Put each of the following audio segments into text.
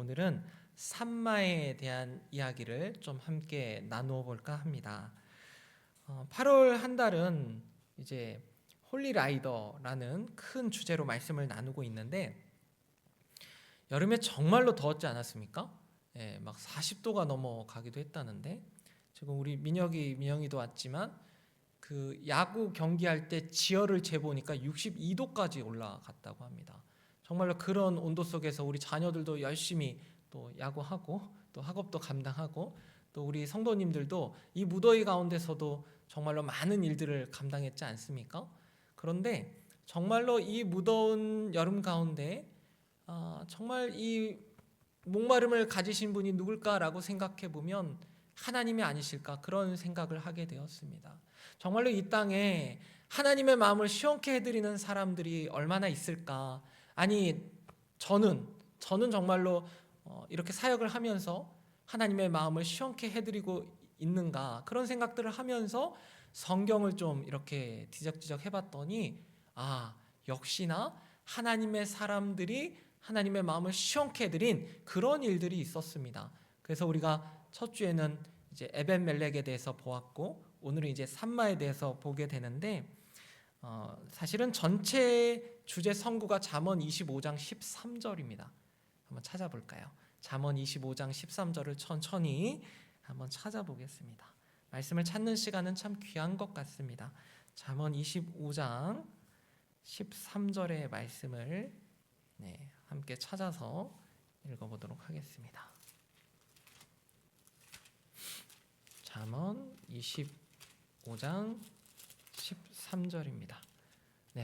오늘은 산마에 대한 이야기를 좀 함께 나누어 볼까 합니다. 8월 한 달은 이제 홀리라이더라는 큰 주제로 말씀을 나누고 있는데, 여름에 정말로 더웠지 않았습니까? 예, 막 40도가 넘어가기도 했다는데, 지금 우리 민영이도 왔지만 그 야구 경기할 때 지열을 재보니까 62도까지 올라갔다고 합니다. 정말로 그런 온도 속에서 우리 자녀들도 열심히 또 야구하고 또 학업도 감당하고, 또 우리 성도님들도 이 무더위 가운데서도 정말로 많은 일들을 감당했지 않습니까? 그런데 정말로 이 무더운 여름 가운데 정말 이 목마름을 가지신 분이 누굴까라고 생각해 보면 하나님이 아니실까, 그런 생각을 하게 되었습니다. 정말로 이 땅에 하나님의 마음을 시원케 해드리는 사람들이 얼마나 있을까. 아니, 저는 정말로 이렇게 사역을 하면서 하나님의 마음을 시원케 해드리고 있는가, 그런 생각들을 하면서 성경을 좀 이렇게 뒤적뒤적 해봤더니, 역시나 하나님의 사람들이 하나님의 마음을 시원케 해드린 그런 일들이 있었습니다. 그래서 우리가 첫 주에는 이제 에벤멜렉에 대해서 보았고, 오늘은 이제 산마에 대해서 보게 되는데, 사실은 전체 주제 선구가 잠언 25장 13절입니다. 한번 찾아볼까요? 잠언 25장 13절을 천천히 한번 찾아보겠습니다. 말씀을 찾는 시간은 참 귀한 것 같습니다. 잠언 25장 13절의 말씀을 함께 찾아서 읽어보도록 하겠습니다. 잠언 25장 13절입니다.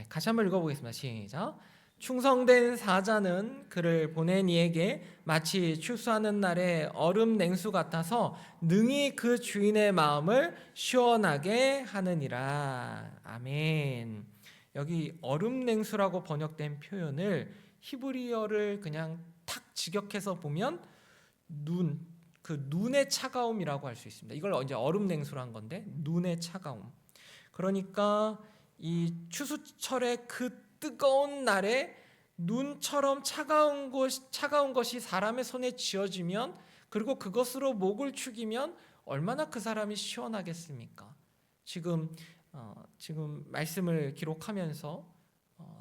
같이 한번 읽어보겠습니다. 시작. 충성된 사자는 그를 보낸 이에게 마치 추수하는 날의 얼음 냉수 같아서 능히 그 주인의 마음을 시원하게 하느니라. 아멘. 여기 얼음 냉수라고 번역된 표현을 히브리어를 그냥 탁 직역해서 보면 눈의 차가움이라고 할 수 있습니다. 이걸 이제 얼음 냉수로 한 건데, 눈의 차가움. 그러니까 이 추수철의 그 뜨거운 날에 눈처럼 차가운 것이 사람의 손에 쥐어지면, 그리고 그것으로 목을 축이면 얼마나 그 사람이 시원하겠습니까? 지금 말씀을 기록하면서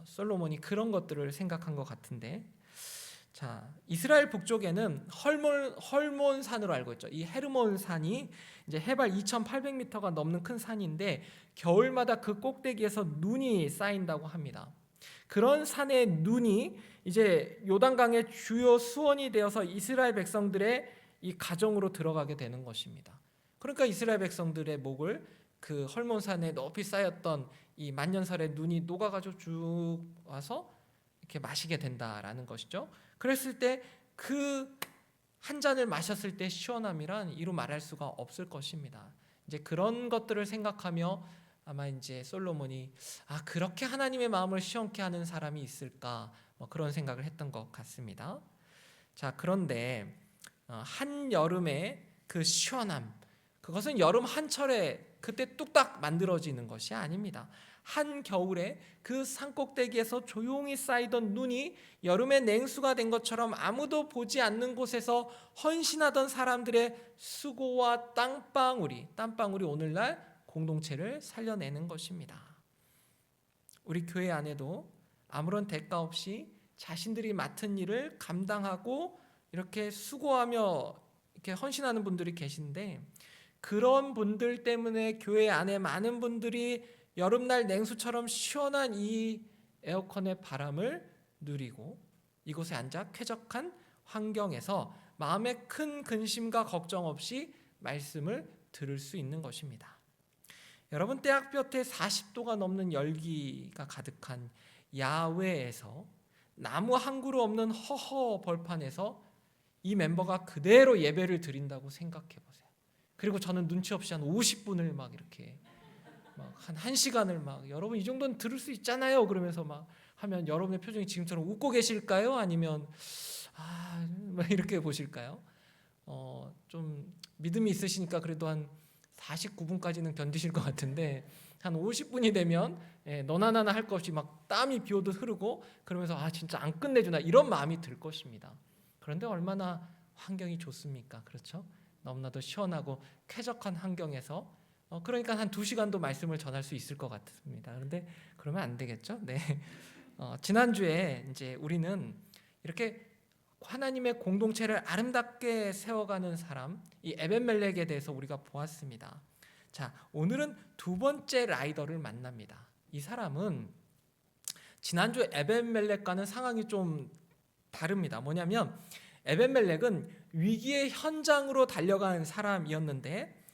솔로몬이 그런 것들을 생각한 것 같은데, 자, 이스라엘 북쪽에는 헐몬 산으로 알고 있죠. 이 헤르몬 산이 이제 해발 2,800m가 넘는 큰 산인데, 겨울마다 그 꼭대기에서 눈이 쌓인다고 합니다. 그런 산의 눈이 이제 요단강의 주요 수원이 되어서 이스라엘 백성들의 이 가정으로 들어가게 되는 것입니다. 그러니까 이스라엘 백성들의 목을 그 헐몬산에 높이 쌓였던 이 만년설의 눈이 녹아가지고 쭉 와서 이렇게 마시게 된다라는 것이죠. 그랬을 때 그 한 잔을 마셨을 때 시원함이란 이루 말할 수가 없을 것입니다. 이제 그런 것들을 생각하며 아마 이제 솔로몬이 그렇게 하나님의 마음을 시원케 하는 사람이 있을까, 그런 생각을 했던 것 같습니다. 자, 그런데 한 여름의 그 시원함, 그것은 여름 한철에 그때 뚝딱 만들어지는 것이 아닙니다. 한 겨울에 그 산꼭대기에서 조용히 쌓이던 눈이 여름의 냉수가 된 것처럼 아무도 보지 않는 곳에서 헌신하던 사람들의 수고와 땀방울이 오늘날 공동체를 살려내는 것입니다. 우리 교회 안에도 아무런 대가 없이 자신들이 맡은 일을 감당하고 이렇게 수고하며 이렇게 헌신하는 분들이 계신데, 그런 분들 때문에 교회 안에 많은 분들이 여름날 냉수처럼 시원한 이 에어컨의 바람을 누리고 이곳에 앉아 쾌적한 환경에서 마음의 큰 근심과 걱정 없이 말씀을 들을 수 있는 것입니다. 여러분, 떼학볕에 40도가 넘는 열기가 가득한 야외에서 나무 한 그루 없는 허허 벌판에서 이 멤버가 그대로 예배를 드린다고 생각해 보세요. 그리고 저는 눈치 없이 한 50분을 막 이렇게 한 1시간을 여러분 이 정도는 들을 수 있잖아요 그러면서 막 하면, 여러분의 표정이 지금처럼 웃고 계실까요? 아니면 이렇게 보실까요? 좀 믿음이 있으시니까 그래도 한 49분까지는 견디실 것 같은데, 한 50분이 되면 너나 나나 할 것 없이 막 땀이 비 오듯 흐르고, 그러면서 진짜 안 끝내주나, 이런 마음이 들 것입니다. 그런데 얼마나 환경이 좋습니까? 그렇죠? 너무나도 시원하고 쾌적한 환경에서 그러니까 한 2시간도 말씀을 전할 수 있을 것 같습니다. 그런데 그러면 안 되겠죠? 네. 지난주에 이제 우리는 이렇게 하나님의 공동체를 아름답게 세워가는 사람, 이 에벤멜렉에 대해서 우리가 보았습니다. 자, 오늘은 2번째 라이더를 만납니다. 이 사람은 지난주 에벤멜렉과는 상황이 좀 다릅니다. 뭐냐면 에벤멜렉은 위기의 현장으로 달려간 사람이었는데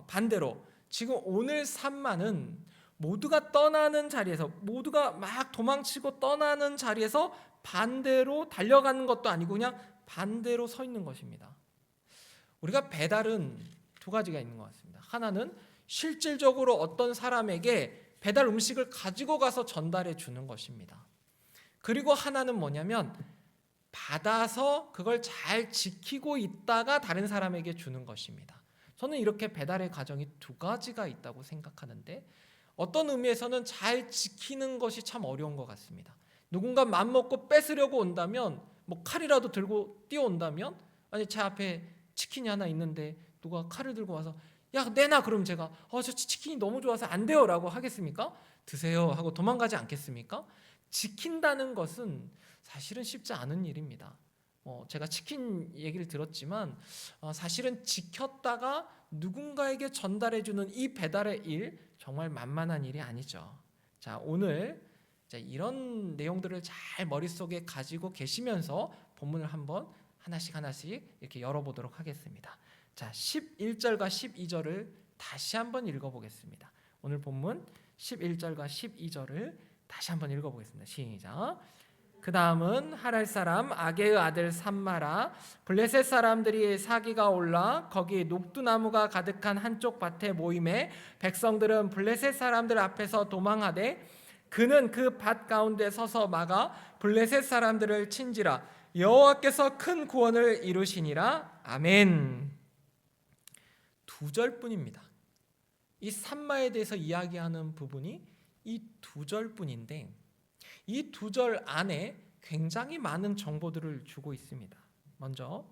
반대로 지금 오늘 산마는 모두가 떠나는 자리에서, 모두가 막 도망치고 떠나는 자리에서 반대로 달려가는 것도 아니고 그냥 반대로 서 있는 것입니다. 우리가 배달은 2가지가 있는 것 같습니다. 하나는 실질적으로 어떤 사람에게 배달 음식을 가지고 가서 전달해 주는 것입니다. 그리고 하나는 뭐냐면 받아서 그걸 잘 지키고 있다가 다른 사람에게 주는 것입니다. 저는 이렇게 배달의 과정이 2가지가 있다고 생각하는데 어떤 의미에서는 잘 지키는 것이 참 어려운 것 같습니다. 누군가 맘먹고 뺏으려고 온다면 뭐 칼이라도 들고 뛰어온다면 아니 제 앞에 치킨이 하나 있는데 누가 칼을 들고 와서 야 내놔 그럼 제가 저 치킨이 너무 좋아서 안 돼요 라고 하겠습니까? 드세요 하고 도망가지 않겠습니까? 지킨다는 것은 사실은 쉽지 않은 일입니다. 제가 치킨 얘기를 들었지만 사실은 지켰다가 누군가에게 전달해주는 이 배달의 일 정말 만만한 일이 아니죠. 자, 오늘 이런 내용들을 잘 머릿속에 가지고 계시면서 본문을 한번 하나씩 이렇게 열어보도록 하겠습니다. 자, 11절과 12절을 다시 한번 읽어보겠습니다. 오늘 본문 11절과 12절을 다시 한번 읽어보겠습니다. 시작. 그 다음은 하랄 사람 아게의 아들 삼마라 블레셋 사람들이 사기가 올라 거기 녹두나무가 가득한 한쪽 밭에 모임에 백성들은 블레셋 사람들 앞에서 도망하되 그는 그 밭 가운데 서서 막아 블레셋 사람들을 친지라 여호와께서 큰 구원을 이루시니라. 아멘. 2절뿐입니다. 이 삼마에 대해서 이야기하는 부분이 이 2절뿐인데 이 2절 안에 굉장히 많은 정보들을 주고 있습니다. 먼저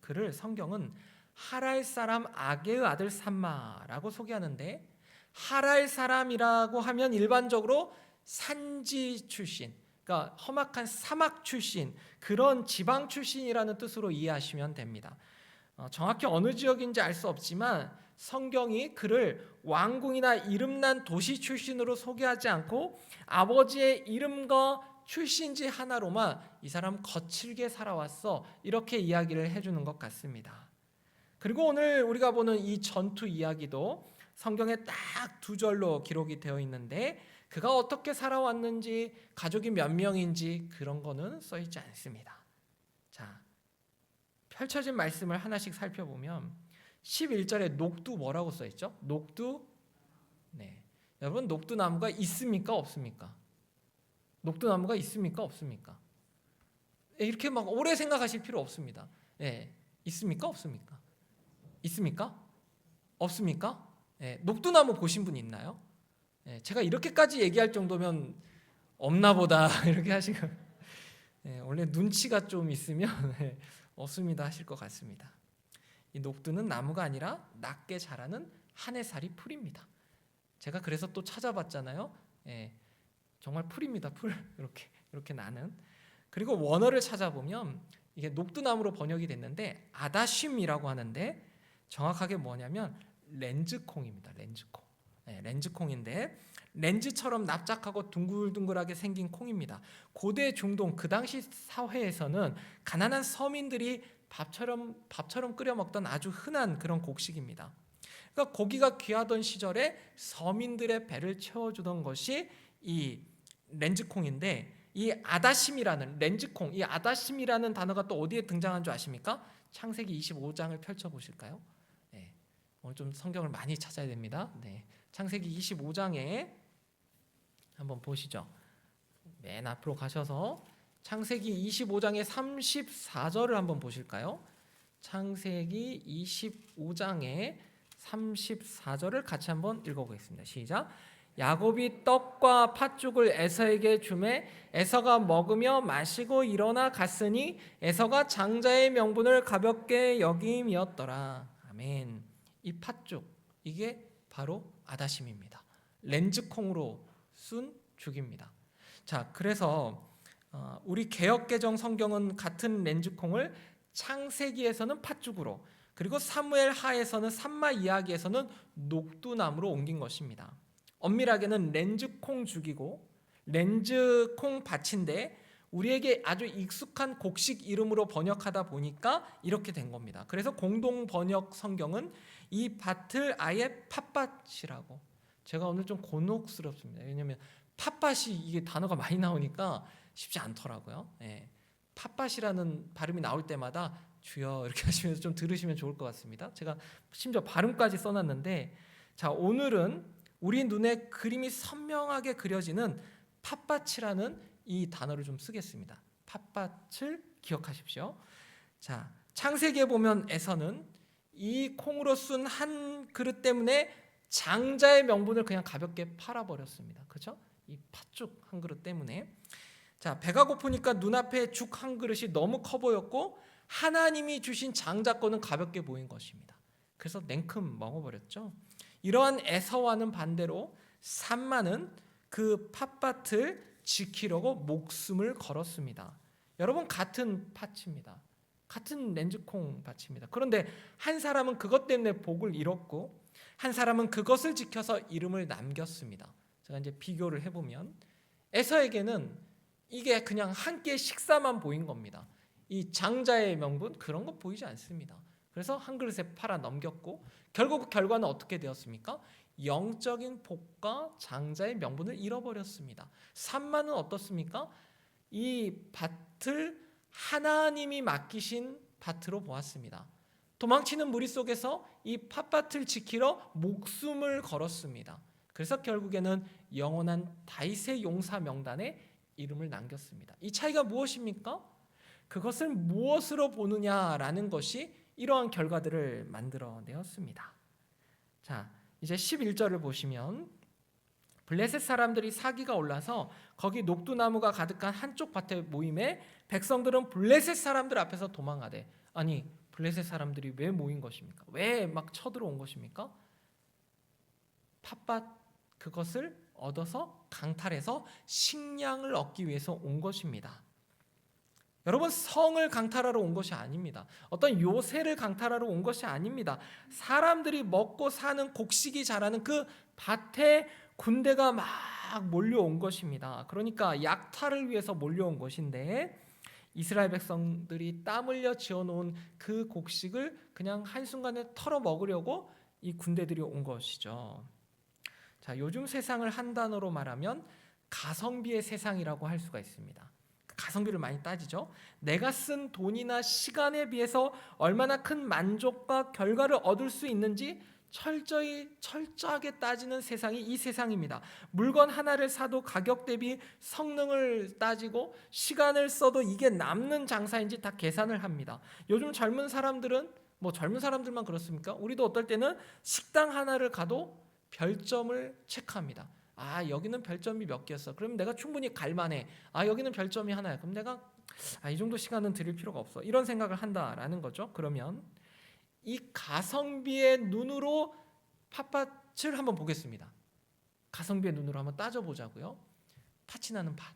그를 성경은 하랄 사람 아게의 아들 삼마라고 소개하는데 하랄 사람이라고 하면 일반적으로 산지 출신, 그러니까 험악한 사막 출신, 그런 지방 출신이라는 뜻으로 이해하시면 됩니다. 정확히 어느 지역인지 알 수 없지만 성경이 그를 왕궁이나 이름난 도시 출신으로 소개하지 않고 아버지의 이름과 출신지 하나로만 이 사람 거칠게 살아왔어 이렇게 이야기를 해주는 것 같습니다. 그리고 오늘 우리가 보는 이 전투 이야기도 성경에 딱 2절로 기록이 되어 있는데 그가 어떻게 살아왔는지 가족이 몇 명인지 그런 거는 써있지 않습니다. 자, 펼쳐진 말씀을 하나씩 살펴보면 11절에 녹두 뭐라고 써있죠? 녹두. 네, 여러분 녹두나무가 있습니까? 없습니까? 녹두나무가 있습니까? 없습니까? 이렇게 막 오래 생각하실 필요 없습니다. 네, 있습니까? 없습니까? 있습니까? 없습니까? 네, 녹두나무 보신 분 있나요? 네, 제가 이렇게까지 얘기할 정도면 없나 보다 이렇게 하시고 네, 원래 눈치가 좀 있으면 없습니다 하실 것 같습니다. 이 녹두는 나무가 아니라 낮게 자라는 한해살이 풀입니다. 제가 그래서 또 찾아봤잖아요. 예, 정말 풀입니다. 풀 이렇게 나는. 그리고 원어를 찾아보면 이게 녹두나무로 번역이 됐는데 아다쉼이라고 하는데 정확하게 뭐냐면 렌즈콩입니다. 렌즈콩. 예, 렌즈콩인데 렌즈처럼 납작하고 둥글둥글하게 생긴 콩입니다. 고대 중동 그 당시 사회에서는 가난한 서민들이 밥처럼 끓여 먹던 아주 흔한 그런 곡식입니다. 그러니까 고기가 귀하던 시절에 서민들의 배를 채워주던 것이 이 렌즈콩인데 이 아다심이라는 렌즈콩, 이 아다심이라는 단어가 또 어디에 등장한 줄 아십니까? 창세기 25장을 펼쳐보실까요? 네, 오늘 좀 성경을 많이 찾아야 됩니다. 네, 창세기 25장에 한번 보시죠. 맨 앞으로 가셔서 창세기 25장의 34절을 한번 보실까요? 창세기 25장의 34절을 같이 한번 읽어보겠습니다. 시작. 야곱이 떡과 팥죽을 에서에게 주매 에서가 먹으며 마시고 일어나 갔으니 에서가 장자의 명분을 가볍게 여김이었더라. 아멘. 이 팥죽, 이게 바로 아다심입니다. 렌즈콩으로 쓴 죽입니다. 자, 그래서 우리 개역개정 성경은 같은 렌즈콩을 창세기에서는 팥죽으로, 그리고 사무엘 하에서는 산마 이야기에서는 녹두나무로 옮긴 것입니다. 엄밀하게는 렌즈콩 죽이고 렌즈콩 밭인데 우리에게 아주 익숙한 곡식 이름으로 번역하다 보니까 이렇게 된 겁니다. 그래서 공동 번역 성경은 이 밭을 아예 팥밭이라고. 제가 오늘 좀 곤혹스럽습니다. 왜냐하면 팥밭이 이게 단어가 많이 나오니까 쉽지 않더라고요. 예. 팥밭이라는 발음이 나올 때마다 주여 이렇게 하시면서 좀 들으시면 좋을 것 같습니다. 제가 심지어 발음까지 써놨는데, 자, 오늘은 우리 눈에 그림이 선명하게 그려지는 팥밭이라는 이 단어를 좀 쓰겠습니다. 팥밭을 기억하십시오. 자, 창세기에 보면 에서는 이 콩으로 쓴 한 그릇 때문에 장자의 명분을 그냥 가볍게 팔아버렸습니다. 그렇죠? 이 팥죽 한 그릇 때문에. 자, 배가 고프니까 눈앞에 죽 한 그릇이 너무 커 보였고 하나님이 주신 장자 거는 가볍게 보인 것입니다. 그래서 냉큼 먹어버렸죠. 이러한 에서와는 반대로 산마는 그 팥밭을 지키려고 목숨을 걸었습니다. 여러분, 같은 팥입니다. 같은 렌즈콩 밭입니다. 그런데 한 사람은 그것 때문에 복을 잃었고 한 사람은 그것을 지켜서 이름을 남겼습니다. 제가 이제 비교를 해보면 에서에게는 이게 그냥 한 끼의 식사만 보인 겁니다. 이 장자의 명분 그런 거 보이지 않습니다. 그래서 한 그릇에 팔아 넘겼고 결국 결과는 어떻게 되었습니까? 영적인 복과 장자의 명분을 잃어버렸습니다. 산마는 어떻습니까? 이 밭을 하나님이 맡기신 밭으로 보았습니다. 도망치는 무리 속에서 이 팥밭을 지키러 목숨을 걸었습니다. 그래서 결국에는 영원한 다윗의 용사 명단에 이름을 남겼습니다. 이 차이가 무엇입니까? 그것을 무엇으로 보느냐라는 것이 이러한 결과들을 만들어내었습니다. 자, 이제 11절을 보시면 블레셋 사람들이 사기가 올라서 거기 녹두나무가 가득한 한쪽 밭에 모임에 백성들은 블레셋 사람들 앞에서 도망하되, 아니 블레셋 사람들이 왜 모인 것입니까? 왜 막 쳐들어온 것입니까? 팥밭 그것을 얻어서 강탈해서 식량을 얻기 위해서 온 것입니다. 여러분, 성을 강탈하러 온 것이 아닙니다. 어떤 요새를 강탈하러 온 것이 아닙니다. 사람들이 먹고 사는 곡식이 자라는 그 밭에 군대가 막 몰려온 것입니다. 그러니까 약탈을 위해서 몰려온 것인데 이스라엘 백성들이 땀 흘려 지어놓은 그 곡식을 그냥 한순간에 털어 먹으려고 이 군대들이 온 것이죠. 자, 요즘 세상을 한 단어로 말하면 가성비의 세상이라고 할 수가 있습니다. 가성비를 많이 따지죠. 내가 쓴 돈이나 시간에 비해서 얼마나 큰 만족과 결과를 얻을 수 있는지 철저하게 따지는 세상이 이 세상입니다. 물건 하나를 사도 가격 대비 성능을 따지고 시간을 써도 이게 남는 장사인지 다 계산을 합니다. 요즘 젊은 사람들은 젊은 사람들만 그렇습니까? 우리도 어떨 때는 식당 하나를 가도 별점을 체크합니다. 아, 여기는 별점이 몇 개였어. 그럼 내가 충분히 갈만해. 아, 여기는 별점이 하나야. 그럼 내가 이 정도 시간은 들일 필요가 없어. 이런 생각을 한다라는 거죠. 그러면 이 가성비의 눈으로 팥밭을 한번 보겠습니다. 가성비의 눈으로 한번 따져보자고요. 팥이 나는 밭.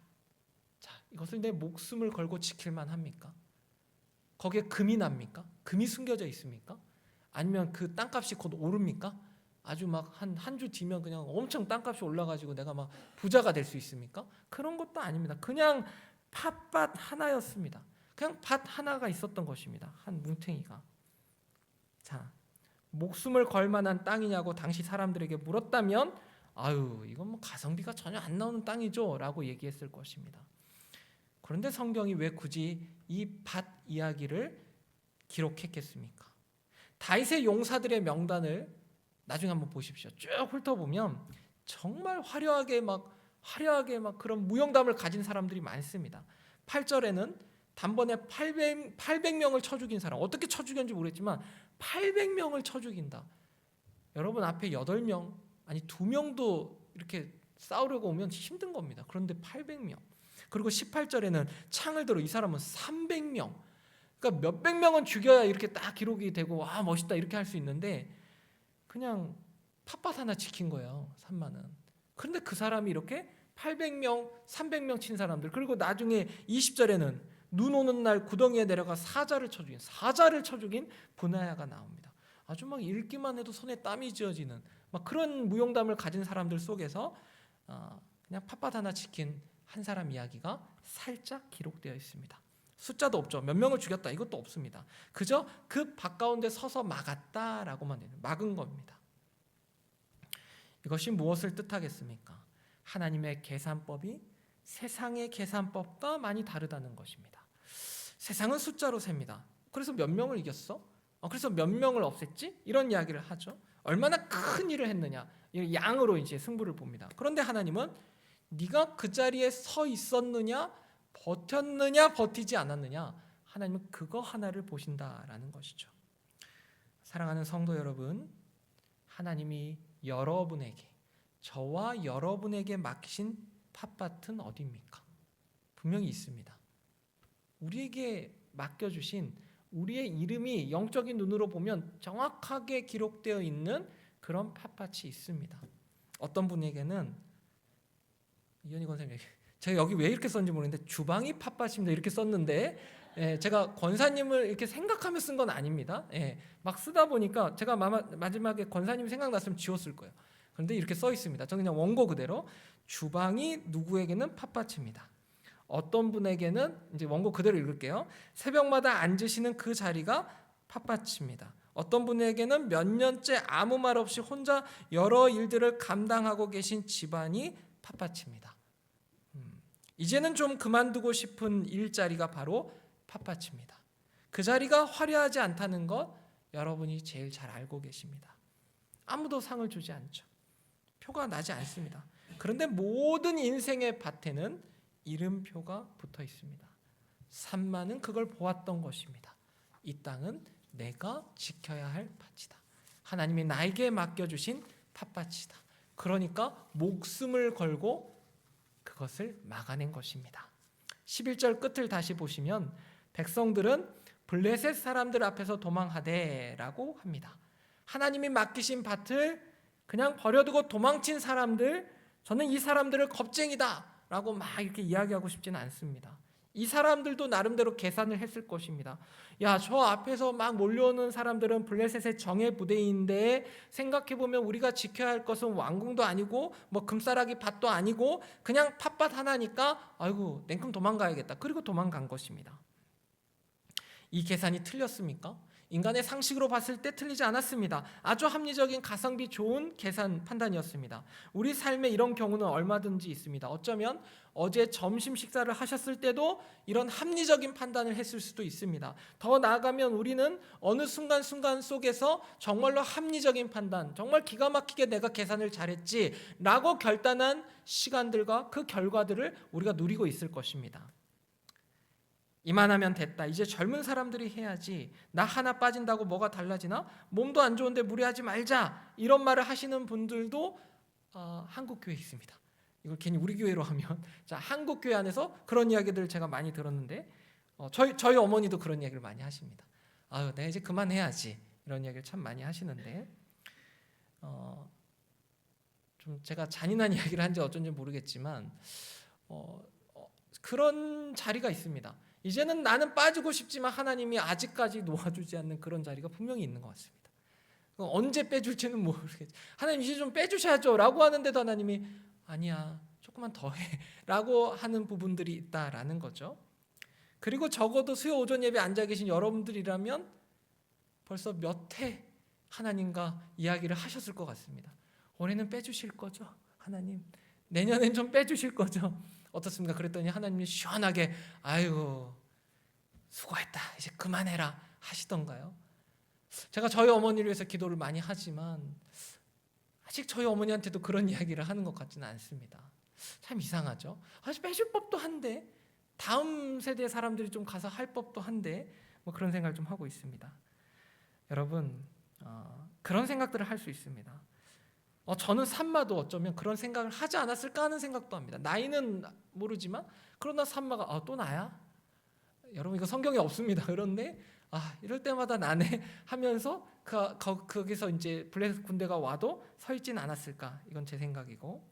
자, 이것을 내 목숨을 걸고 지킬만 합니까? 거기에 금이 납니까? 금이 숨겨져 있습니까? 아니면 그 땅값이 곧 오릅니까? 아주 막 한 주 뒤면 그냥 엄청 땅값이 올라가지고 내가 막 부자가 될 수 있습니까? 그런 것도 아닙니다. 그냥 팥밭 하나였습니다. 그냥 밭 하나가 있었던 것입니다. 한 뭉탱이가. 자, 목숨을 걸 만한 땅이냐고 당시 사람들에게 물었다면 아유, 이건 가성비가 전혀 안 나오는 땅이죠 라고 얘기했을 것입니다. 그런데 성경이 왜 굳이 이 밭 이야기를 기록했겠습니까? 다윗의 용사들의 명단을 나중에 한번 보십시오. 쭉 훑어보면 정말 화려하게 막 그런 무용담을 가진 사람들이 많습니다. 8절에는 단번에 800명을 쳐 죽인 사람, 어떻게 쳐 죽였는지 모르겠지만 800명을 쳐 죽인다. 여러분, 앞에 8명 아니 2명도 이렇게 싸우려고 오면 힘든 겁니다. 그런데 800명. 그리고 18절에는 창을 들어 이 사람은 300명. 그러니까 몇백 명은 죽여야 이렇게 딱 기록이 되고 와 멋있다 이렇게 할 수 있는데 그냥 팥밭 하나 지킨 거예요. 3만은. 그런데 그 사람이 이렇게 800명, 300명 친 사람들. 그리고 나중에 20절에는 눈 오는 날 구덩이에 내려가 사자를 쳐 죽인 브나야가 나옵니다. 아주 막 읽기만 해도 손에 땀이 쥐어지는 막 그런 무용담을 가진 사람들 속에서 그냥 팥밭 하나 지킨 한 사람 이야기가 살짝 기록되어 있습니다. 숫자도 없죠. 몇 명을 죽였다 이것도 없습니다. 그저 그 밭 가운데 서서 막았다라고만 해요. 막은 겁니다. 이것이 무엇을 뜻하겠습니까? 하나님의 계산법이 세상의 계산법과 많이 다르다는 것입니다. 세상은 숫자로 셉니다. 그래서 몇 명을 이겼어? 그래서 몇 명을 없앴지? 이런 이야기를 하죠. 얼마나 큰 일을 했느냐, 양으로 이제 승부를 봅니다. 그런데 하나님은 네가 그 자리에 서 있었느냐, 버텼느냐, 버티지 않았느냐, 하나님은 그거 하나를 보신다라는 것이죠. 사랑하는 성도 여러분, 하나님이 여러분에게, 저와 여러분에게 맡기신 팥밭은 어디입니까? 분명히 있습니다. 우리에게 맡겨주신 우리의 이름이 영적인 눈으로 보면 정확하게 기록되어 있는 그런 팥밭이 있습니다. 어떤 분에게는 이현희 권사님, 제가 여기 왜 이렇게 썼는지 모르겠는데 주방이 팥밭입니다 이렇게 썼는데 제가 권사님을 이렇게 생각하며 쓴 건 아닙니다. 막 쓰다 보니까 제가 마지막에 권사님 생각났으면 지웠을 거예요. 그런데 이렇게 써 있습니다. 저는 그냥 원고 그대로 주방이 누구에게는 팥밭입니다. 어떤 분에게는 이제 원고 그대로 읽을게요. 새벽마다 앉으시는 그 자리가 팥밭입니다. 어떤 분에게는 몇 년째 아무 말 없이 혼자 여러 일들을 감당하고 계신 집안이 팥밭입니다. 이제는 좀 그만두고 싶은 일자리가 바로 팥밭입니다. 그 자리가 화려하지 않다는 것 여러분이 제일 잘 알고 계십니다. 아무도 상을 주지 않죠. 표가 나지 않습니다. 그런데 모든 인생의 밭에는 이름표가 붙어 있습니다. 산만은 그걸 보았던 것입니다. 이 땅은 내가 지켜야 할 밭이다. 하나님이 나에게 맡겨주신 팥밭이다. 그러니까 목숨을 걸고 그것을 막아낸 것입니다. 11절 끝을 다시 보시면 백성들은 블레셋 사람들 앞에서 도망하되 라고 합니다. 하나님이 맡기신 밭을 그냥 버려두고 도망친 사람들, 저는 이 사람들을 겁쟁이다 라고 막 이렇게 이야기하고 싶지는 않습니다. 이 사람들도 나름대로 계산을 했을 것입니다. 야, 저 앞에서 막 몰려오는 사람들은 블레셋의 정예 부대인데 생각해보면 우리가 지켜야 할 것은 왕궁도 아니고 뭐 금싸라기 밭도 아니고 그냥 팥밭 하나니까 아이고 냉큼 도망가야겠다. 그리고 도망간 것입니다. 이 계산이 틀렸습니까? 인간의 상식으로 봤을 때 틀리지 않았습니다. 아주 합리적인 가성비 좋은 계산 판단이었습니다. 우리 삶에 이런 경우는 얼마든지 있습니다. 어쩌면 어제 점심 식사를 하셨을 때도 이런 합리적인 판단을 했을 수도 있습니다. 더 나아가면 우리는 어느 순간순간 속에서 정말로 합리적인 판단, 정말 기가 막히게 내가 계산을 잘했지라고 결단한 시간들과 그 결과들을 우리가 누리고 있을 것입니다. 이만하면 됐다. 이제 젊은 사람들이 해야지. 나 하나 빠진다고 뭐가 달라지나? 몸도 안 좋은데 무리하지 말자. 이런 말을 하시는 분들도 한국 교회에 있습니다. 이걸 괜히 우리 교회로 하면 자, 한국 교회 안에서 그런 이야기들을 제가 많이 들었는데 저희 어머니도 그런 이야기를 많이 하십니다. 아유, 내가 이제 그만해야지. 이런 이야기를 참 많이 하시는데 좀 제가 잔인한 이야기를 한지 어쩐지 모르겠지만 그런 자리가 있습니다. 이제는 나는 빠지고 싶지만 하나님이 아직까지 놓아주지 않는 그런 자리가 분명히 있는 것 같습니다. 언제 빼줄지는 모르겠죠. 하나님 이제 좀 빼주셔야죠 라고 하는데도 하나님이 아니야 조금만 더 해 라고 하는 부분들이 있다라는 거죠. 그리고 적어도 수요 오전 예배 앉아 계신 여러분들이라면 벌써 몇 해 하나님과 이야기를 하셨을 것 같습니다. 올해는 빼주실 거죠 하나님? 내년엔 좀 빼주실 거죠? 어떻습니까? 그랬더니 하나님이 시원하게 아이고 수고했다 이제 그만해라 하시던가요? 제가 저희 어머니를 위해서 기도를 많이 하지만 아직 저희 어머니한테도 그런 이야기를 하는 것 같지는 않습니다. 참 이상하죠? 아직 빼줄 법도 한데 다음 세대 사람들이 좀 가서 할 법도 한데 뭐 그런 생각을 좀 하고 있습니다. 여러분 그런 생각들을 할 수 있습니다. 저는 산마도 어쩌면 그런 생각을 하지 않았을까 하는 생각도 합니다. 나이는 모르지만 그러나 산마가 또 나야? 여러분 이거 성경에 없습니다. 그런데 이럴 때마다 나네 하면서 거기서 이제 블레셋 군대가 와도 서 있진 않았을까? 이건 제 생각이고,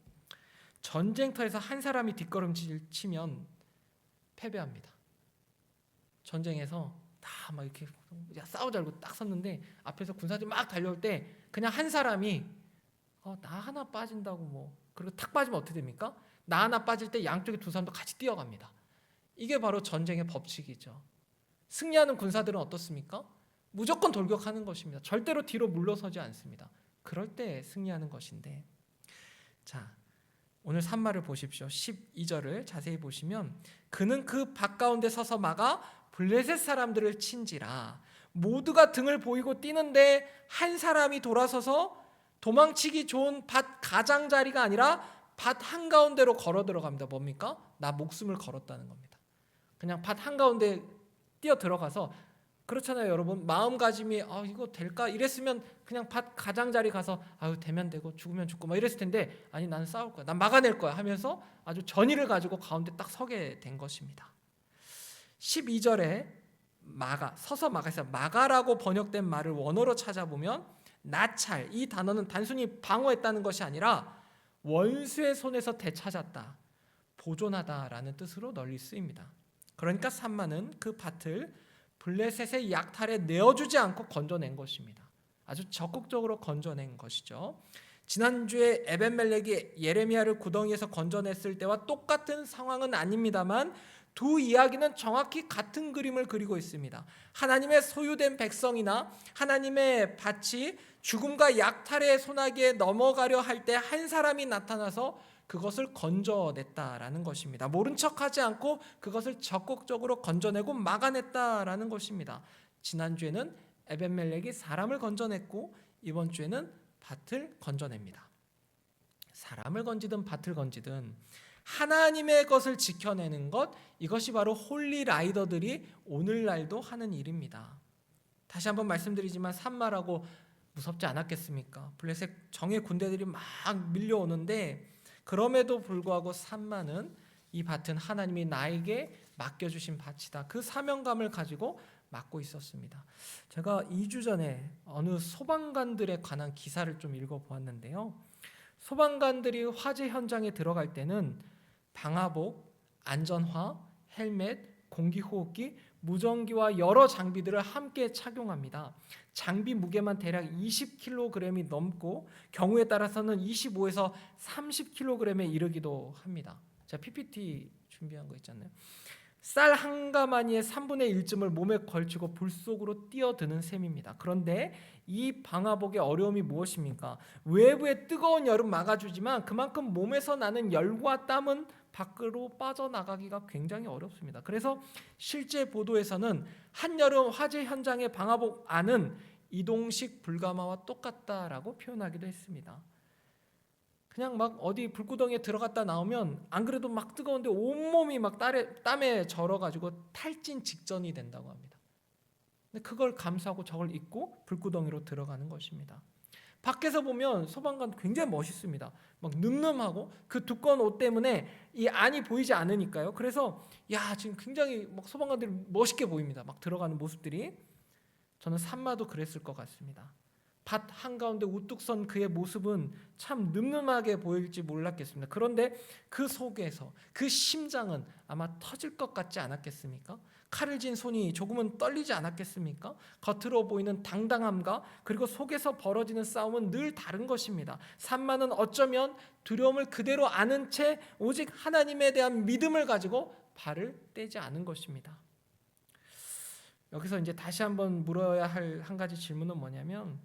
전쟁터에서 한 사람이 뒷걸음질 치면 패배합니다. 전쟁에서 다 막 이렇게 싸우자고 딱 섰는데 앞에서 군사들이 막 달려올 때 그냥 한 사람이 나 하나 빠진다고 그리고 탁 빠지면 어떻게 됩니까? 나 하나 빠질 때 양쪽에 두 사람도 같이 뛰어갑니다. 이게 바로 전쟁의 법칙이죠. 승리하는 군사들은 어떻습니까? 무조건 돌격하는 것입니다. 절대로 뒤로 물러서지 않습니다. 그럴 때 승리하는 것인데, 자, 오늘 산마를 보십시오. 12절을 자세히 보시면 그는 그 밭 가운데 서서 막아 블레셋 사람들을 친지라. 모두가 등을 보이고 뛰는데 한 사람이 돌아서서 도망치기 좋은 밭 가장자리가 아니라 밭 한가운데로 걸어 들어갑니다. 뭡니까? 나 목숨을 걸었다는 겁니다. 그냥 밭 한가운데 뛰어 들어가서, 그렇잖아요 여러분. 마음가짐이 이거 될까? 이랬으면 그냥 밭 가장자리 가서 되면 되고 죽으면 죽고 이랬을 텐데, 아니 나는 싸울 거야, 난 막아낼 거야 하면서 아주 전의를 가지고 가운데 딱 서게 된 것입니다. 12절에 서서 막아서 막아라고 번역된 말을 원어로 찾아보면 나찰, 이 단어는 단순히 방어했다는 것이 아니라 원수의 손에서 되찾았다, 보존하다라는 뜻으로 널리 쓰입니다. 그러니까 산마는 그 밭을 블레셋의 약탈에 내어주지 않고 건져낸 것입니다. 아주 적극적으로 건져낸 것이죠. 지난주에 에벤멜렉이 예레미야를 구덩이에서 건져냈을 때와 똑같은 상황은 아닙니다만 두 이야기는 정확히 같은 그림을 그리고 있습니다. 하나님의 소유된 백성이나 하나님의 밭이 죽음과 약탈의 소나기에 넘어가려 할 때 한 사람이 나타나서 그것을 건져냈다라는 것입니다. 모른 척하지 않고 그것을 적극적으로 건져내고 막아냈다라는 것입니다. 지난주에는 에벤멜렉이 사람을 건져냈고 이번 주에는 밭을 건져냅니다. 사람을 건지든 밭을 건지든 하나님의 것을 지켜내는 것, 이것이 바로 홀리 라이더들이 오늘날도 하는 일입니다. 다시 한번 말씀드리지만 산마라고 무섭지 않았겠습니까? 블레셋 정예 군대들이 막 밀려오는데 그럼에도 불구하고 산마는 이 밭은 하나님이 나에게 맡겨주신 밭이다, 그 사명감을 가지고 맡고 있었습니다. 제가 2주 전에 어느 소방관들에 관한 기사를 좀 읽어보았는데요. 소방관들이 화재 현장에 들어갈 때는 방화복, 안전화, 헬멧, 공기호흡기, 무전기와 여러 장비들을 함께 착용합니다. 장비 무게만 대략 20kg이 넘고 경우에 따라서는 25에서 30kg에 이르기도 합니다. 제가 PPT 준비한 거 있잖아요. 쌀 한 가마니의 3분의 1쯤을 몸에 걸치고 불 속으로 뛰어드는 셈입니다. 그런데 이 방화복의 어려움이 무엇입니까? 외부의 뜨거운 여름 막아주지만 그만큼 몸에서 나는 열과 땀은 밖으로 빠져나가기가 굉장히 어렵습니다. 그래서 실제 보도에서는 한여름 화재 현장의 방화복 안은 이동식 불가마와 똑같다라고 표현하기도 했습니다. 그냥 막 어디 불구덩이에 들어갔다 나오면 안 그래도 막 뜨거운데 온몸이 막 땀에 절어가지고 탈진 직전이 된다고 합니다. 근데 그걸 감수하고 저걸 입고 불구덩이로 들어가는 것입니다. 밖에서 보면 소방관 굉장히 멋있습니다. 막 늠름하고 그 두꺼운 옷 때문에 이 안이 보이지 않으니까요. 그래서 지금 굉장히 막 소방관들이 멋있게 보입니다. 막 들어가는 모습들이. 저는 산마도 그랬을 것 같습니다. 밭 한가운데 우뚝 선 그의 모습은 참 늠름하게 보일지 몰랐겠습니다. 그런데 그 속에서 그 심장은 아마 터질 것 같지 않았겠습니까? 칼을 쥔 손이 조금은 떨리지 않았겠습니까? 겉으로 보이는 당당함과 그리고 속에서 벌어지는 싸움은 늘 다른 것입니다. 산마는 어쩌면 두려움을 그대로 아는 채 오직 하나님에 대한 믿음을 가지고 발을 떼지 않은 것입니다. 여기서 이제 다시 한번 물어야 할 한 가지 질문은 뭐냐면,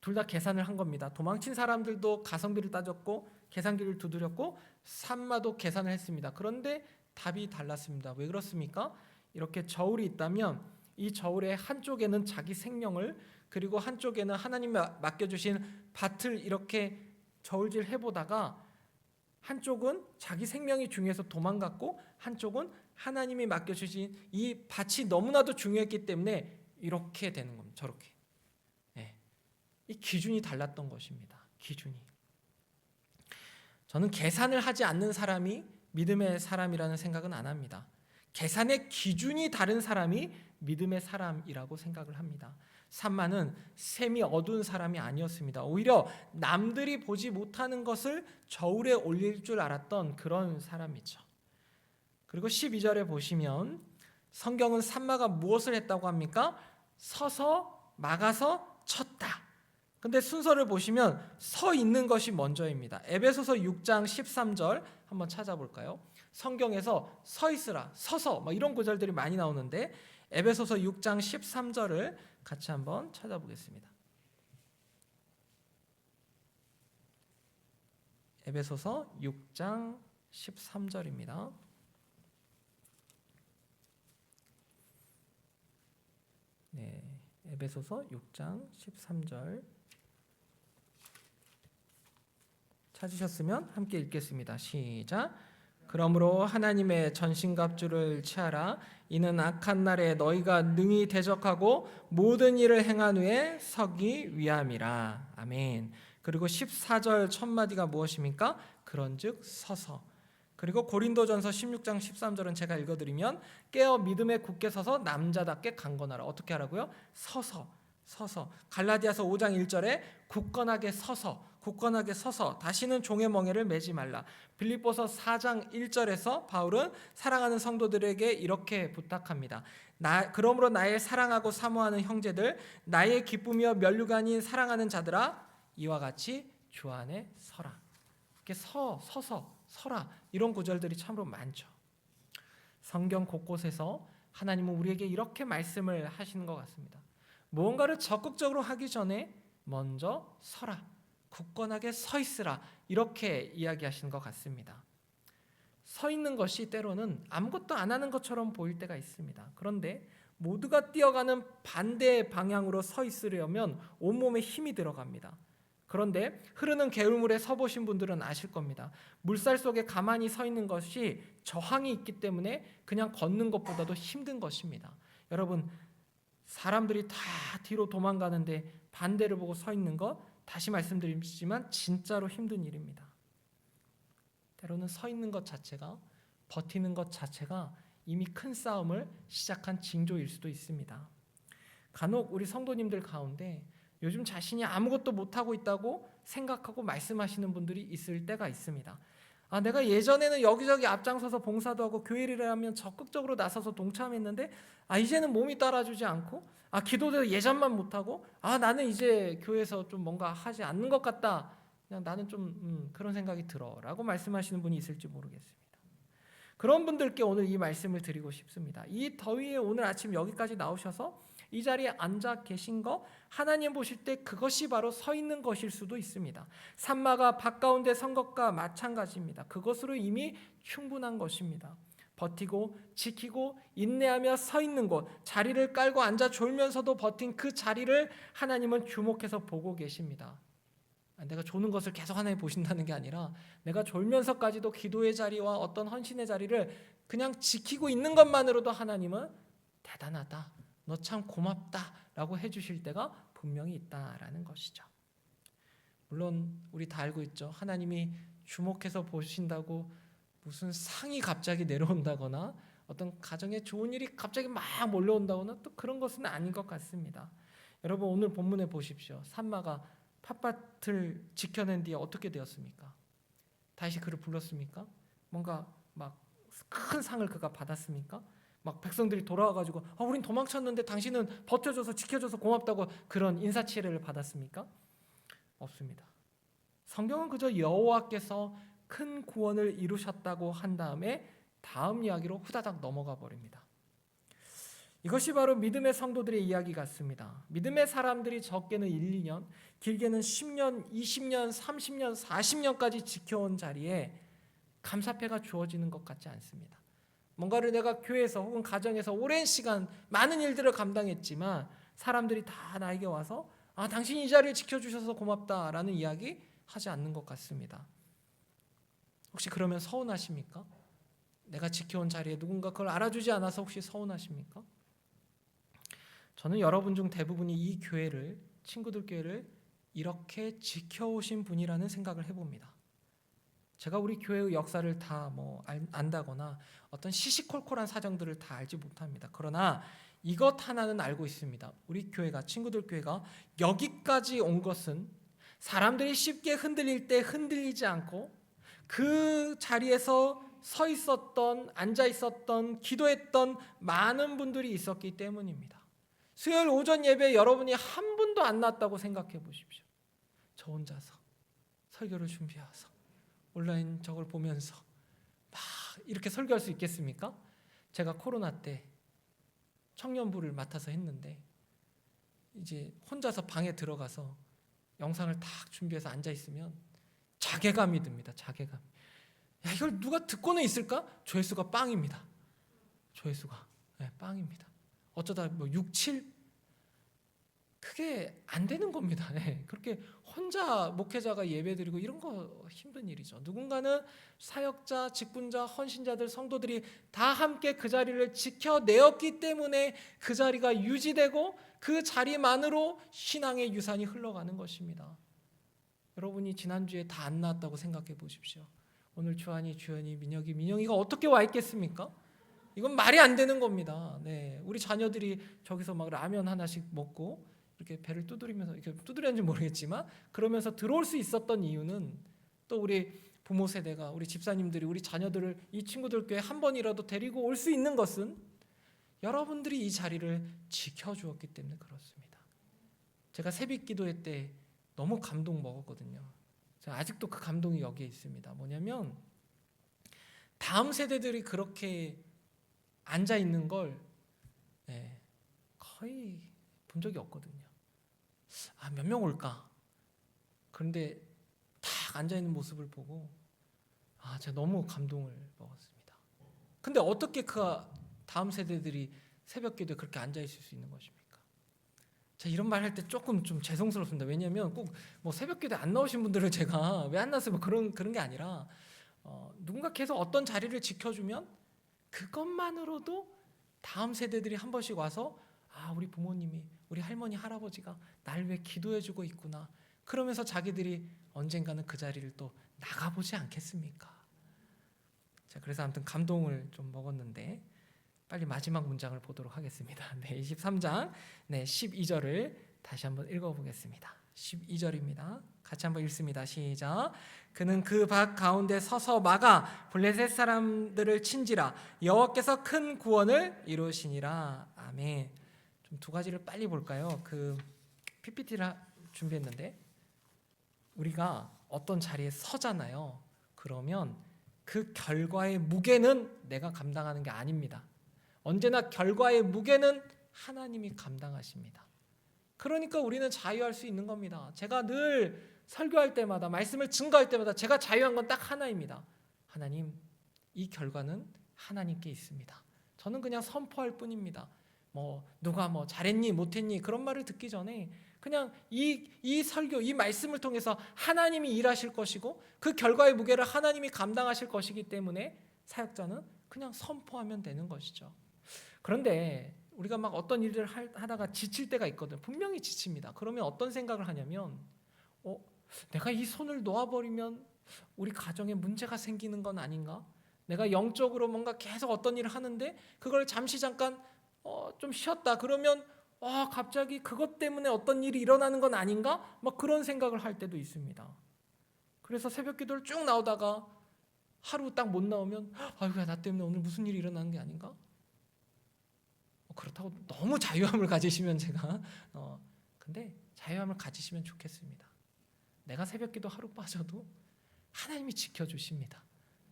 둘 다 계산을 한 겁니다. 도망친 사람들도 가성비를 따졌고 계산기를 두드렸고 산마도 계산을 했습니다. 그런데 답이 달랐습니다. 왜 그렇습니까? 이렇게 저울이 있다면 이 저울의 한쪽에는 자기 생명을, 그리고 한쪽에는 하나님이 맡겨주신 밭을 이렇게 저울질 해보다가 한쪽은 자기 생명이 중요해서 도망갔고 한쪽은 하나님이 맡겨주신 이 밭이 너무나도 중요했기 때문에 이렇게 되는 겁니다. 저렇게. 이 기준이 달랐던 것입니다. 기준이. 저는 계산을 하지 않는 사람이 믿음의 사람이라는 생각은 안 합니다. 계산의 기준이 다른 사람이 믿음의 사람이라고 생각을 합니다. 삼마는 셈이 어두운 사람이 아니었습니다. 오히려 남들이 보지 못하는 것을 저울에 올릴 줄 알았던 그런 사람이죠. 그리고 12절에 보시면 성경은 삼마가 무엇을 했다고 합니까? 서서 막아서 쳤다. 근데 순서를 보시면 서 있는 것이 먼저입니다. 에베소서 6장 13절 한번 찾아볼까요? 성경에서 서 있으라, 서서 뭐 이런 구절들이 많이 나오는데 에베소서 6장 13절을 같이 한번 찾아보겠습니다. 에베소서 6장 13절입니다. 네, 에베소서 6장 13절 찾으셨으면 함께 읽겠습니다. 시작. 그러므로 하나님의 전신갑주를 취하라. 이는 악한 날에 너희가 능히 대적하고 모든 일을 행한 후에 서기 위함이라. 아멘. 그리고 14절 첫 마디가 무엇입니까? 그런즉 서서. 그리고 고린도전서 16장 13절은 제가 읽어드리면 깨어 믿음에 굳게 서서 남자답게 강건하라. 어떻게 하라고요? 서서. 갈라디아서 5장 1절에 굳건하게 서서 다시는 종의 멍에를 매지 말라. 빌립보서 4장 1절에서 바울은 사랑하는 성도들에게 이렇게 부탁합니다. 그러므로 나의 사랑하고 사모하는 형제들, 나의 기쁨이여 면류관인 사랑하는 자들아, 이와 같이 주 안에 서라. 이렇게 서라. 이런 구절들이 참으로 많죠. 성경 곳곳에서 하나님은 우리에게 이렇게 말씀을 하시는 것 같습니다. 무언가를 적극적으로 하기 전에 먼저 서라. 굳건하게 서 있으라. 이렇게 이야기하시는 것 같습니다. 서 있는 것이 때로는 아무것도 안 하는 것처럼 보일 때가 있습니다. 그런데 모두가 뛰어가는 반대 방향으로 서 있으려면 온몸에 힘이 들어갑니다. 그런데 흐르는 개울물에 서보신 분들은 아실 겁니다. 물살 속에 가만히 서 있는 것이 저항이 있기 때문에 그냥 걷는 것보다도 힘든 것입니다. 여러분, 사람들이 다 뒤로 도망가는데 반대를 보고 서 있는 것, 다시 말씀드리지만 진짜로 힘든 일입니다. 때로는 서 있는 것 자체가, 버티는 것 자체가 이미 큰 싸움을 시작한 징조일 수도 있습니다. 간혹 우리 성도님들 가운데 요즘 자신이 아무것도 못하고 있다고 생각하고 말씀하시는 분들이 있을 때가 있습니다. 내가 예전에는 여기저기 앞장서서 봉사도 하고 교회 일을 하면 적극적으로 나서서 동참했는데 이제는 몸이 따라주지 않고 기도도 예전만 못하고 나는 이제 교회에서 좀 뭔가 하지 않는 것 같다. 그냥 나는 좀 그런 생각이 들어 라고 말씀하시는 분이 있을지 모르겠습니다. 그런 분들께 오늘 이 말씀을 드리고 싶습니다. 이 더위에 오늘 아침 여기까지 나오셔서 이 자리에 앉아 계신 거 하나님 보실 때 그것이 바로 서 있는 것일 수도 있습니다. 산마가 밭 가운데 선 것과 마찬가지입니다. 그것으로 이미 충분한 것입니다. 버티고 지키고 인내하며 서 있는 곳, 자리를 깔고 앉아 졸면서도 버틴 그 자리를 하나님은 주목해서 보고 계십니다. 내가 조는 것을 계속 하나님 보신다는 게 아니라 내가 졸면서까지도 기도의 자리와 어떤 헌신의 자리를 그냥 지키고 있는 것만으로도 하나님은 대단하다, 너 참 고맙다 라고 해주실 때가 분명히 있다라는 것이죠. 물론 우리 다 알고 있죠. 하나님이 주목해서 보신다고 무슨 상이 갑자기 내려온다거나 어떤 가정에 좋은 일이 갑자기 막 몰려온다거나 또 그런 것은 아닌 것 같습니다. 여러분 오늘 본문에 보십시오. 산마가 팥밭을 지켜낸 뒤에 어떻게 되었습니까? 다시 그를 불렀습니까? 뭔가 막 큰 상을 그가 받았습니까? 막 백성들이 돌아와가지고 우린 도망쳤는데 당신은 버텨줘서 지켜줘서 고맙다고 그런 인사치레를 받았습니까? 없습니다. 성경은 그저 여호와께서 큰 구원을 이루셨다고 한 다음에 다음 이야기로 후다닥 넘어가 버립니다. 이것이 바로 믿음의 성도들의 이야기 같습니다. 믿음의 사람들이 적게는 1, 2년, 길게는 10년, 20년, 30년, 40년까지 지켜온 자리에 감사패가 주어지는 것 같지 않습니다. 뭔가를 내가 교회에서 혹은 가정에서 오랜 시간 많은 일들을 감당했지만 사람들이 다 나에게 와서 당신이 이 자리를 지켜주셔서 고맙다라는 이야기 하지 않는 것 같습니다. 혹시 그러면 서운하십니까? 내가 지켜온 자리에 누군가 그걸 알아주지 않아서 혹시 서운하십니까? 저는 여러분 중 대부분이 이 교회를, 친구들 교회를 이렇게 지켜오신 분이라는 생각을 해봅니다. 제가 우리 교회의 역사를 다 안다거나 어떤 시시콜콜한 사정들을 다 알지 못합니다. 그러나 이것 하나는 알고 있습니다. 우리 교회가, 친구들 교회가 여기까지 온 것은 사람들이 쉽게 흔들릴 때 흔들리지 않고 그 자리에서 서 있었던, 앉아 있었던, 기도했던 많은 분들이 있었기 때문입니다. 수요일 오전 예배 여러분이 한 분도 안 났다고 생각해 보십시오. 저 혼자서 설교를 준비해서 온라인 저걸 보면서 막 이렇게 설교할 수 있겠습니까? 제가 코로나 때 청년부를 맡아서 했는데 이제 혼자서 방에 들어가서 영상을 딱 준비해서 앉아 있으면 자괴감이 듭니다. 자괴감. 야, 이걸 누가 듣고는 있을까? 조회수가 빵입니다. 조회수가 빵입니다. 어쩌다 6, 7 그게 안 되는 겁니다. 그렇게 혼자 목회자가 예배드리고 이런 거 힘든 일이죠. 누군가는 사역자, 직분자, 헌신자들, 성도들이 다 함께 그 자리를 지켜내었기 때문에 그 자리가 유지되고 그 자리만으로 신앙의 유산이 흘러가는 것입니다. 여러분이 지난주에 다 안 나왔다고 생각해 보십시오. 오늘 주한이, 주연이, 민영이가 어떻게 와 있겠습니까? 이건 말이 안 되는 겁니다. 우리 자녀들이 저기서 막 라면 하나씩 먹고 이렇게 배를 두드리면서, 이렇게 두드렸는지 모르겠지만 그러면서 들어올 수 있었던 이유는, 또 우리 부모 세대가, 우리 집사님들이 우리 자녀들을 이 친구들 교회 한 번이라도 데리고 올 수 있는 것은 여러분들이 이 자리를 지켜주었기 때문에 그렇습니다. 제가 새벽 기도회 때 너무 감동 먹었거든요. 제가 아직도 그 감동이 여기에 있습니다. 뭐냐면 다음 세대들이 그렇게 앉아 있는 걸 거의 본 적이 없거든요. 몇 명 올까? 그런데 딱 앉아 있는 모습을 보고 제가 너무 감동을 먹었습니다. 근데 어떻게 그 다음 세대들이 새벽 기도에 그렇게 앉아 있을 수 있는 것입니까? 제가 이런 말 할 때 조금 좀 죄송스럽습니다. 왜냐하면 꼭 새벽 기도에 안 나오신 분들을 제가 왜 안 나왔어요? 그런 게 아니라 누군가 계속 어떤 자리를 지켜주면 그것만으로도 다음 세대들이 한 번씩 와서 우리 부모님이, 우리 할머니, 할아버지가 날 왜 기도해주고 있구나. 그러면서 자기들이 언젠가는 그 자리를 또 나가보지 않겠습니까? 자, 그래서 아무튼 감동을 좀 먹었는데 빨리 마지막 문장을 보도록 하겠습니다. 23장 12절을 다시 한번 읽어보겠습니다. 12절입니다. 같이 한번 읽습니다. 시작. 그는 그 밭 가운데 서서 막아 블레셋 사람들을 친지라 여호와께서 큰 구원을 이루시니라. 아멘. 좀 두 가지를 빨리 볼까요? 그 PPT를 준비했는데 우리가 어떤 자리에 서잖아요. 그러면 그 결과의 무게는 내가 감당하는 게 아닙니다. 언제나 결과의 무게는 하나님이 감당하십니다. 그러니까 우리는 자유할 수 있는 겁니다. 제가 늘 설교할 때마다, 말씀을 증거할 때마다 제가 자유한 건 딱 하나입니다. 하나님, 이 결과는 하나님께 있습니다. 저는 그냥 선포할 뿐입니다. 누가 잘했니 못했니 그런 말을 듣기 전에 그냥 이 설교, 이 말씀을 통해서 하나님이 일하실 것이고 그 결과의 무게를 하나님이 감당하실 것이기 때문에 사역자는 그냥 선포하면 되는 것이죠. 그런데 우리가 막 어떤 일들을 하다가 지칠 때가 있거든요. 분명히 지칩니다. 그러면 어떤 생각을 하냐면 내가 이 손을 놓아버리면 우리 가정에 문제가 생기는 건 아닌가? 내가 영적으로 뭔가 계속 어떤 일을 하는데 그걸 잠시 잠깐 좀 쉬었다 그러면 갑자기 그것 때문에 어떤 일이 일어나는 건 아닌가? 막 그런 생각을 할 때도 있습니다. 그래서 새벽 기도를 쭉 나오다가 하루 딱 못 나오면 아이고야, 나 때문에 오늘 무슨 일이 일어나는 게 아닌가? 그렇다고 너무 자유함을 가지시면 제가 근데 자유함을 가지시면 좋겠습니다. 내가 새벽 기도 하루 빠져도 하나님이 지켜주십니다.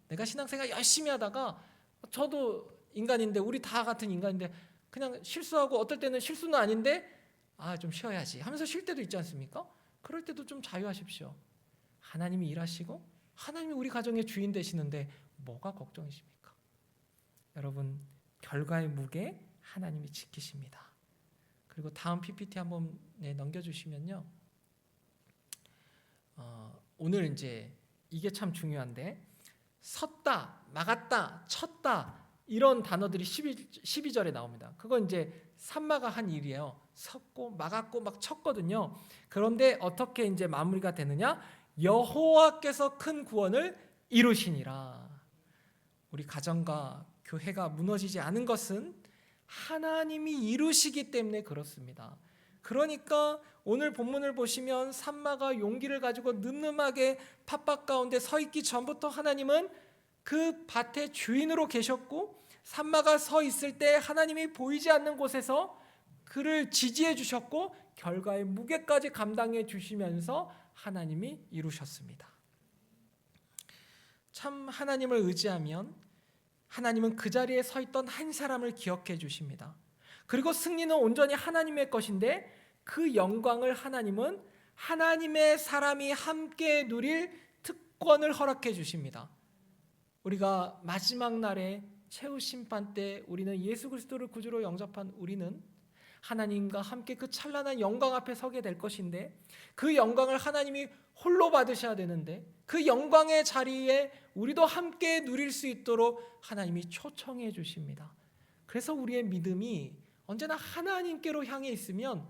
내가 신앙생활 열심히 하다가 저도 인간인데 우리 다 같은 인간인데 그냥 실수하고 어떨 때는 실수는 아닌데 좀 쉬어야지 하면서 쉴 때도 있지 않습니까? 그럴 때도 좀 자유하십시오. 하나님이 일하시고 하나님이 우리 가정의 주인 되시는데 뭐가 걱정이십니까? 여러분, 결과의 무게 하나님이 지키십니다. 그리고 다음 PPT 한번 넘겨주시면요. 오늘 이제 이게 참 중요한데 섰다, 막았다, 쳤다 이런 단어들이 12절에 나옵니다. 그건 이제 산마가 한 일이에요. 섰고 막았고 막 쳤거든요. 그런데 어떻게 이제 마무리가 되느냐? 여호와께서 큰 구원을 이루시니라. 우리 가정과 교회가 무너지지 않은 것은 하나님이 이루시기 때문에 그렇습니다. 그러니까 오늘 본문을 보시면 산마가 용기를 가지고 늠름하게 팥밭 가운데 서 있기 전부터 하나님은 그 밭의 주인으로 계셨고, 산마가 서 있을 때 하나님이 보이지 않는 곳에서 그를 지지해 주셨고 결과의 무게까지 감당해 주시면서 하나님이 이루셨습니다. 참 하나님을 의지하면 하나님은 그 자리에 서 있던 한 사람을 기억해 주십니다. 그리고 승리는 온전히 하나님의 것인데 그 영광을 하나님은 하나님의 사람이 함께 누릴 특권을 허락해 주십니다. 우리가 마지막 날에 최후 심판 때 우리는 예수 그리스도를 구주로 영접한 우리는 하나님과 함께 그 찬란한 영광 앞에 서게 될 것인데, 그 영광을 하나님이 홀로 받으셔야 되는데 그 영광의 자리에 우리도 함께 누릴 수 있도록 하나님이 초청해 주십니다. 그래서 우리의 믿음이 언제나 하나님께로 향해 있으면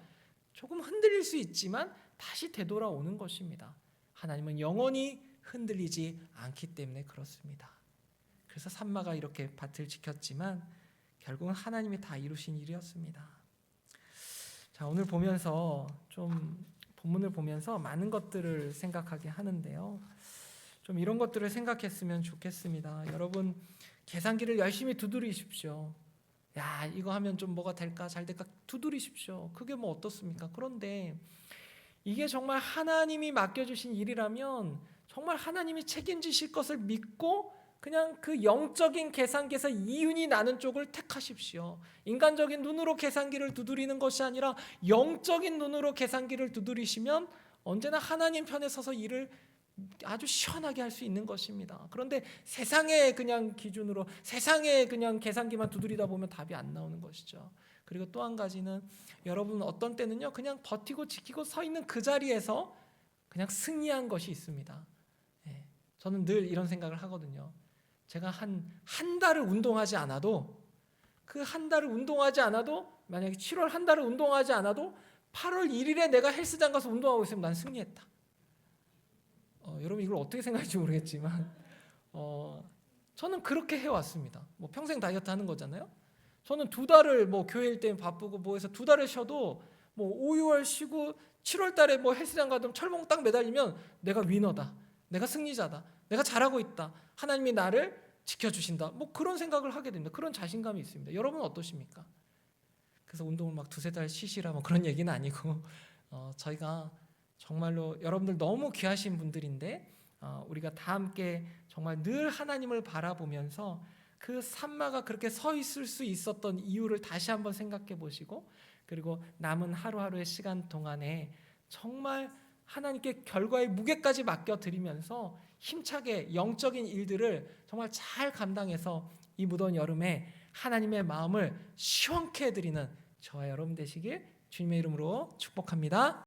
조금 흔들릴 수 있지만 다시 되돌아오는 것입니다. 하나님은 영원히 흔들리지 않기 때문에 그렇습니다. 그래서 산마가 이렇게 밭을 지켰지만 결국은 하나님이 다 이루신 일이었습니다. 자, 오늘 보면서 좀 본문을 보면서 많은 것들을 생각하게 하는데요. 좀 이런 것들을 생각했으면 좋겠습니다. 여러분, 계산기를 열심히 두드리십시오. 야, 이거 하면 좀 뭐가 될까 잘 될까 두드리십시오. 그게 뭐 어떻습니까? 그런데 이게 정말 하나님이 맡겨주신 일이라면 정말 하나님이 책임지실 것을 믿고 그냥 그 영적인 계산기에서 이윤이 나는 쪽을 택하십시오. 인간적인 눈으로 계산기를 두드리는 것이 아니라 영적인 눈으로 계산기를 두드리시면 언제나 하나님 편에 서서 일을 아주 시원하게 할 수 있는 것입니다. 그런데 세상의 그냥 기준으로 세상의 그냥 계산기만 두드리다 보면 답이 안 나오는 것이죠. 그리고 또 한 가지는 여러분 어떤 때는요 그냥 버티고 지키고 서 있는 그 자리에서 그냥 승리한 것이 있습니다. 저는 늘 이런 생각을 하거든요. 제가 한 달을 운동하지 않아도 그 한 달을 운동하지 않아도 만약에 7월 한 달을 운동하지 않아도 8월 1일에 내가 헬스장 가서 운동하고 있으면 난 승리했다. 여러분 이걸 어떻게 생각할지 모르겠지만 저는 그렇게 해왔습니다. 뭐 평생 다이어트 하는 거잖아요. 저는 2달을 뭐 교회일 때 바쁘고 뭐 해서 2달을 쉬어도 뭐 5, 6월 쉬고 7월 달에 뭐 헬스장 가면 철봉 딱 매달리면 내가 위너다. 내가 승리자다. 내가 잘하고 있다. 하나님이 나를 지켜주신다. 뭐 그런 생각을 하게 됩니다. 그런 자신감이 있습니다. 여러분은 어떠십니까? 그래서 운동을 막 2-3달 쉬시라 뭐 그런 얘기는 아니고 저희가 정말로 여러분들 너무 귀하신 분들인데 우리가 다 함께 정말 늘 하나님을 바라보면서 그 산마가 그렇게 서 있을 수 있었던 이유를 다시 한번 생각해 보시고, 그리고 남은 하루하루의 시간 동안에 정말 하나님께 결과의 무게까지 맡겨드리면서 힘차게 영적인 일들을 정말 잘 감당해서 이 무더운 여름에 하나님의 마음을 시원케 해드리는 저와 여러분 되시길 주님의 이름으로 축복합니다.